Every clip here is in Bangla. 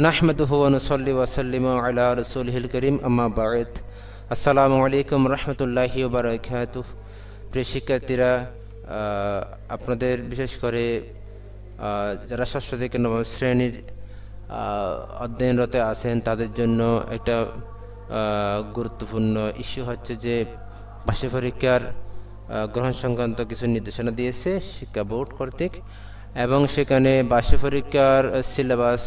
নাহমাদুহু ওয়া নুসাল্লি ওয়া সাল্লিমু আলা রাসূলিহিল কারীম আম্মা বা'দ। আসসালামু আলাইকুম রাহমাতুল্লাহি ওয়া বারাকাতুহু। প্রিয় শিক্ষার্থীরা, আপনাদের বিশেষ করে যারা ষষ্ঠ থেকে নবম শ্রেণীর অধ্যয়নরত আছেন তাদের জন্য একটা গুরুত্বপূর্ণ ইস্যু হচ্ছে যে বার্ষিক পরীক্ষার গ্রহণ সংক্রান্ত কিছু নির্দেশনা দিয়েছে শিক্ষা বোর্ড কর্তৃক, এবং সেখানে বার্ষিক পরীক্ষার সিলেবাস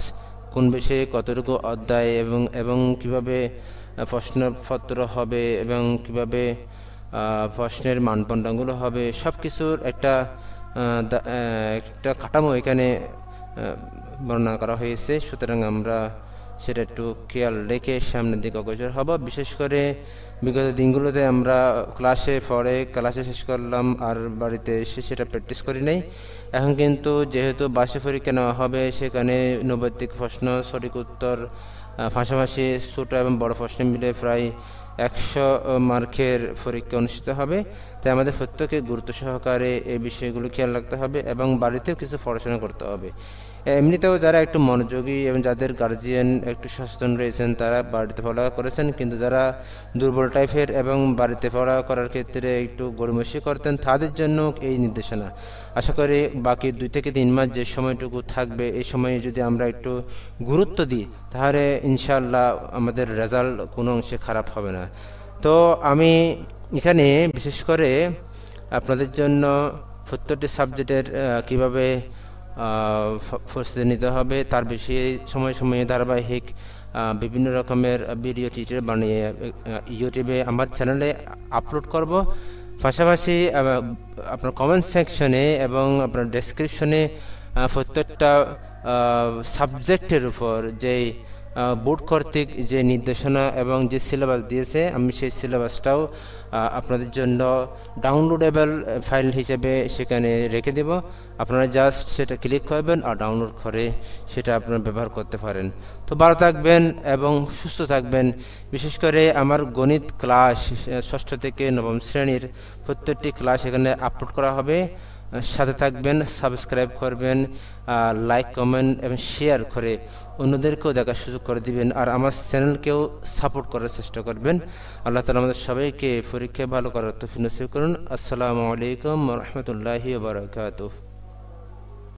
কোন বিষয়ে কতটুকু অধ্যায় এবং কিভাবে প্রশ্নপত্র হবে এবং কিভাবে প্রশ্নের মানদণ্ডগুলো হবে, সব কিছুর একটা কাঠামো এখানে বর্ণনা করা হয়েছে। সুতরাং আমরা সেটা একটু খেয়াল রেখে সামনের দিকে অগ্রসর হব। বিশেষ করে বিগত দিনগুলোতে আমরা ক্লাসে শেষ করলাম আর বাড়িতে এসে সেটা প্র্যাকটিস করি নাই। এখন কিন্তু যেহেতু বার্ষিক পরীক্ষা নেওয়া হবে, সেখানে নৈর্ব্যক্তিক প্রশ্ন, সঠিক উত্তর, পাশাপাশি ছোট এবং বড় প্রশ্ন মিলে প্রায় 100 মার্কের পরীক্ষা অনুষ্ঠিত হবে। তাই আমাদের প্রত্যেকে গুরুত্ব সহকারে এই বিষয়গুলো খেয়াল রাখতে হবে এবং বাড়িতেও কিছু পড়াশোনা করতে হবে। এমনিতেও যারা একটু মনোযোগী এবং যাদের গার্জিয়ান একটু সচেতন রয়েছেন তারা বাড়িতে পড়া করেছেন, কিন্তু যারা দুর্বল টাইপের এবং বাড়িতে পড়া করার ক্ষেত্রে একটু গড়িমসি করতেন তাদের জন্য এই নির্দেশনা। আশা করি বাকি 2 থেকে 3 মাস যে সময়টুকু থাকবে, এই সময়ে যদি আমরা একটু গুরুত্ব দিই তাহলে ইনশাআল্লাহ আমাদের রেজাল্ট কোনো অংশে খারাপ হবে না। তো আমি এখানে বিশেষ করে আপনাদের জন্য প্রত্যেকটি সাবজেক্টের কীভাবে প্রস্তুতি নিতে হবে তার বিষয়ে সময়ে সময়ে ধারাবাহিক বিভিন্ন রকমের ভিডিও টিউটোরিয়াল বানিয়ে ইউটিউবে আমার চ্যানেলে আপলোড করব। পাশাপাশি আপনার কমেন্ট সেকশনে এবং আপনার ডেসক্রিপশনে প্রত্যেকটা সাবজেক্টের উপর যেই বোর্ড কর্তৃক যে নির্দেশনা এবং যে সিলেবাস দিয়েছে, আমি সেই সিলেবাসটাও আপনাদের জন্য ডাউনলোডেবল ফাইল হিসেবে সেখানে রেখে দেব। আপনারা জাস্ট সেটা ক্লিক করবেন আর ডাউনলোড করে সেটা আপনারা ব্যবহার করতে পারেন। তো ভালো থাকবেন এবং সুস্থ থাকবেন। বিশেষ করে আমার গণিত ক্লাস 6ষ্ঠ থেকে নবম শ্রেণীর প্রত্যেকটি ক্লাস এখানে আপলোড করা হবে। সাথে থাকবেন, সাবস্ক্রাইব করবেন, লাইক, কমেন্ট এবং শেয়ার করে অন্যদেরকেও দেখার সুযোগ করে দিবেন, আর আমার চ্যানেলকেও সাপোর্ট করার চেষ্টা করবেন। আল্লাহ তাআলা আমাদের সবাইকে পরীক্ষায় ভালো করার তৌফিক নসিব করুন। আসসালামু আলাইকুম ওয়া রাহমাতুল্লাহি ওয়া বারাকাতুহু।